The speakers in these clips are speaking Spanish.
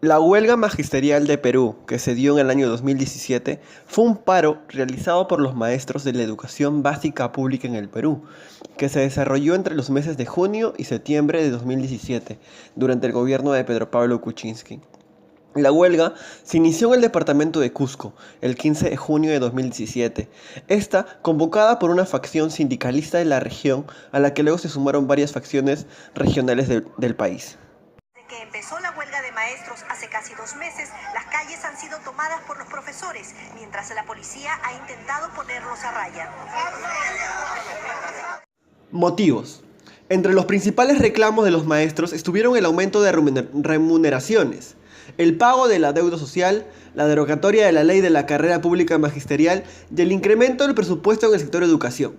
La huelga magisterial de Perú, que se dio en el año 2017, fue un paro realizado por los maestros de la educación básica pública en el Perú, que se desarrolló entre los meses de junio y septiembre de 2017, durante el gobierno de Pedro Pablo Kuczynski. La huelga se inició en el departamento de Cusco el 15 de junio de 2017, esta convocada por una facción sindicalista de la región a la que luego se sumaron varias facciones regionales del país. Desde que empezó la huelga de maestros hace casi 2 meses, las calles han sido tomadas por los profesores, mientras la policía ha intentado ponerlos a raya. Motivos. Entre los principales reclamos de los maestros estuvieron el aumento de remuneraciones, el pago de la deuda social, la derogatoria de la ley de la carrera pública magisterial y el incremento del presupuesto en el sector educación.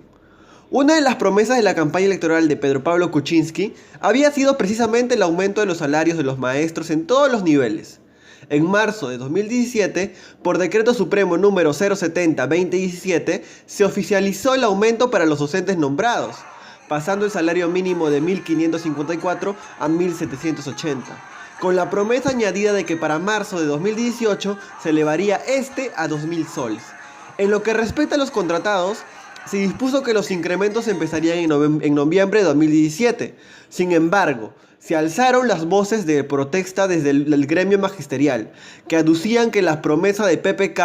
Una de las promesas de la campaña electoral de Pedro Pablo Kuczynski había sido precisamente el aumento de los salarios de los maestros en todos los niveles. En marzo de 2017, por decreto supremo número 070-2017, se oficializó el aumento para los docentes nombrados, pasando el salario mínimo de 1.554 a 1.780, con la promesa añadida de que para marzo de 2018 se elevaría a 2.000 soles. En lo que respecta a los contratados, se dispuso que los incrementos empezarían en noviembre de 2017. Sin embargo, se alzaron las voces de protesta desde el gremio magisterial, que aducían que la promesa de PPK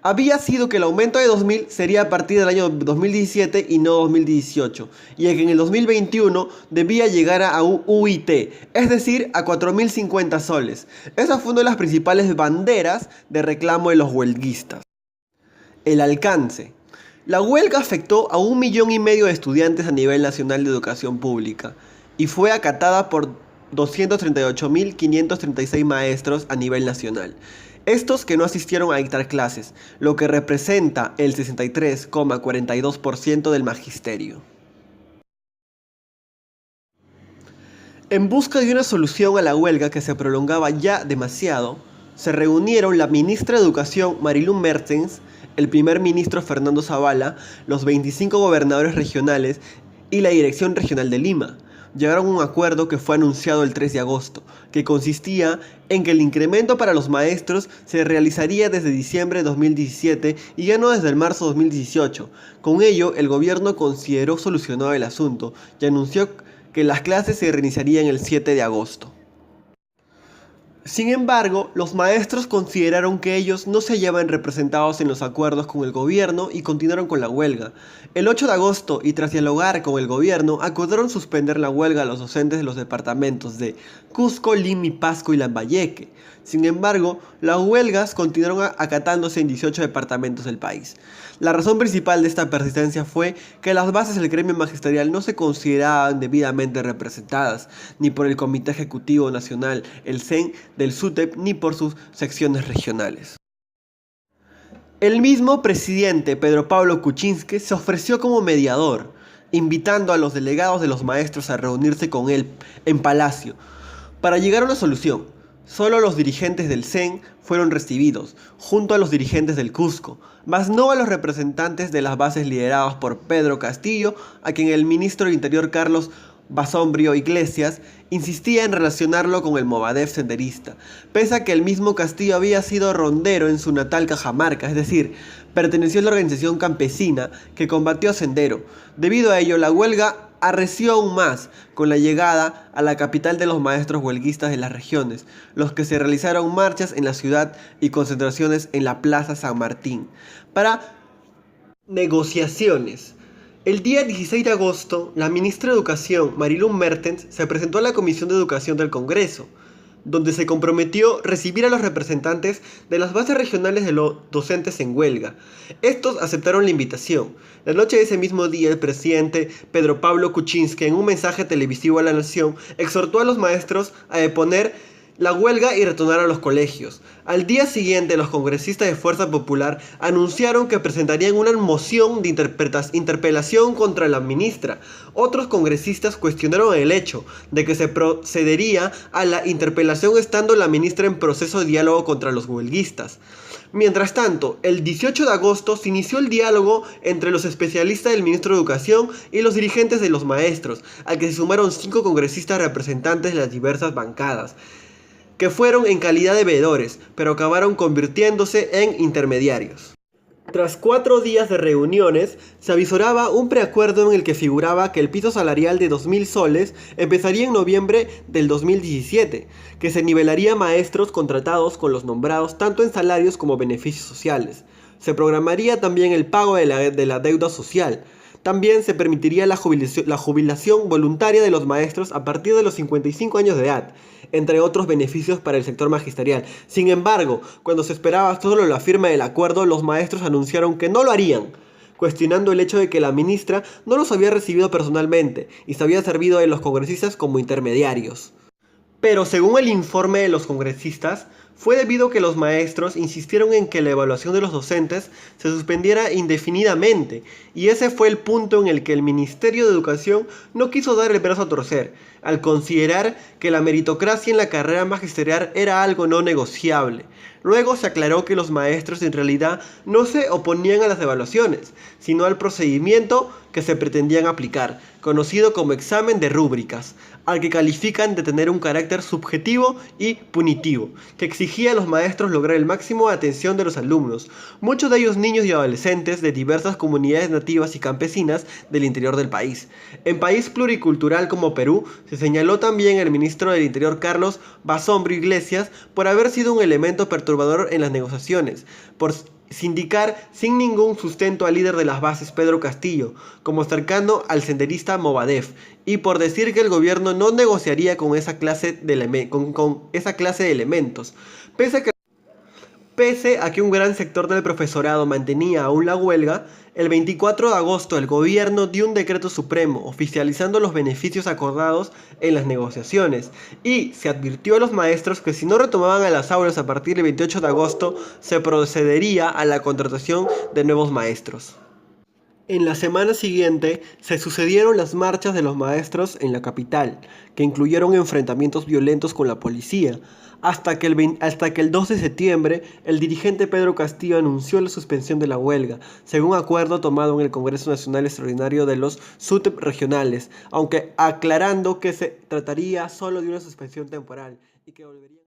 había sido que el aumento de 2.000 sería a partir del año 2017 y no 2018, y que en el 2021 debía llegar a un UIT, es decir, a 4.050 soles. Esa fue una de las principales banderas de reclamo de los huelguistas. El alcance. La huelga afectó a 1,5 millones de estudiantes a nivel nacional de educación pública y fue acatada por 238.536 maestros a nivel nacional. Estos que no asistieron a dictar clases, lo que representa el 63,42% del magisterio. En busca de una solución a la huelga que se prolongaba ya demasiado, se reunieron la ministra de Educación Marilu Mertens, el primer ministro Fernando Zavala, los 25 gobernadores regionales y la Dirección Regional de Lima. Llegaron a un acuerdo que fue anunciado el 3 de agosto, que consistía en que el incremento para los maestros se realizaría desde diciembre de 2017 y ya no desde el marzo de 2018. Con ello, el gobierno consideró solucionado el asunto y anunció que las clases se reiniciarían el 7 de agosto. Sin embargo, los maestros consideraron que ellos no se hallaban representados en los acuerdos con el gobierno y continuaron con la huelga. El 8 de agosto, y tras dialogar con el gobierno, acordaron suspender la huelga a los docentes de los departamentos de Cusco, Lima, Pasco y Lambayeque. Sin embargo, las huelgas continuaron acatándose en 18 departamentos del país. La razón principal de esta persistencia fue que las bases del gremio magisterial no se consideraban debidamente representadas, ni por el Comité Ejecutivo Nacional, el CEN, del SUTEP, ni por sus secciones regionales. El mismo presidente Pedro Pablo Kuczynski se ofreció como mediador, invitando a los delegados de los maestros a reunirse con él en Palacio para llegar a una solución. Solo los dirigentes del CEN fueron recibidos, junto a los dirigentes del Cusco, mas no a los representantes de las bases liderados por Pedro Castillo, a quien el ministro del Interior Carlos Basombrio Iglesias insistía en relacionarlo con el Movadef senderista, pese a que el mismo Castillo había sido rondero en su natal Cajamarca, es decir, perteneció a la organización campesina que combatió a Sendero. Debido a ello, la huelga arreció aún más con la llegada a la capital de los maestros huelguistas de las regiones, los que se realizaron marchas en la ciudad y concentraciones en la Plaza San Martín para negociaciones. El día 16 de agosto, la ministra de Educación, Marilu Mertens, se presentó a la Comisión de Educación del Congreso, donde se comprometió recibir a los representantes de las bases regionales de los docentes en huelga. Estos aceptaron la invitación. La noche de ese mismo día, el presidente Pedro Pablo Kuczynski, en un mensaje televisivo a la nación, exhortó a los maestros a deponer la huelga y retornar a los colegios. Al día siguiente, los congresistas de Fuerza Popular anunciaron que presentarían una moción de interpelación contra la ministra. Otros congresistas cuestionaron el hecho de que se procedería a la interpelación estando la ministra en proceso de diálogo contra los huelguistas. Mientras tanto, el 18 de agosto se inició el diálogo entre los especialistas del ministro de Educación y los dirigentes de los maestros, al que se sumaron 5 congresistas representantes de las diversas bancadas. que fueron en calidad de veedores, pero acabaron convirtiéndose en intermediarios. Tras 4 días de reuniones, se avisoraba un preacuerdo en el que figuraba que el piso salarial de 2.000 soles empezaría en noviembre del 2017, que se nivelaría a maestros contratados con los nombrados tanto en salarios como beneficios sociales. Se programaría también el pago de la deuda social. También se permitiría la jubilación voluntaria de los maestros a partir de los 55 años de edad, entre otros beneficios para el sector magisterial. Sin embargo, cuando se esperaba solo la firma del acuerdo, los maestros anunciaron que no lo harían, cuestionando el hecho de que la ministra no los había recibido personalmente y se había servido de los congresistas como intermediarios. Pero según el informe de los congresistas, fue debido a que los maestros insistieron en que la evaluación de los docentes se suspendiera indefinidamente, y ese fue el punto en el que el Ministerio de Educación no quiso dar el brazo a torcer, al considerar que la meritocracia en la carrera magisterial era algo no negociable. Luego se aclaró que los maestros en realidad no se oponían a las evaluaciones, sino al procedimiento que se pretendían aplicar, conocido como examen de rúbricas, al que califican de tener un carácter subjetivo y punitivo, que exigía a los maestros lograr el máximo de atención de los alumnos, muchos de ellos niños y adolescentes de diversas comunidades nativas y campesinas del interior del país. En país pluricultural como Perú, se señaló también al ministro del Interior Carlos Basombro Iglesias por haber sido un elemento perturbador en las negociaciones, por sindicar sin ningún sustento al líder de las bases Pedro Castillo, como cercano al senderista Movadef, y por decir que el gobierno no negociaría con esa clase de elementos, pese a que un gran sector del profesorado mantenía aún la huelga. El 24 de agosto el gobierno dio un decreto supremo oficializando los beneficios acordados en las negociaciones y se advirtió a los maestros que si no retomaban a las aulas a partir del 28 de agosto se procedería a la contratación de nuevos maestros. En la semana siguiente se sucedieron las marchas de los maestros en la capital, que incluyeron enfrentamientos violentos con la policía, hasta que el 2 de septiembre el dirigente Pedro Castillo anunció la suspensión de la huelga, según acuerdo tomado en el Congreso Nacional Extraordinario de los SUTEP regionales, aunque aclarando que se trataría solo de una suspensión temporal y que volvería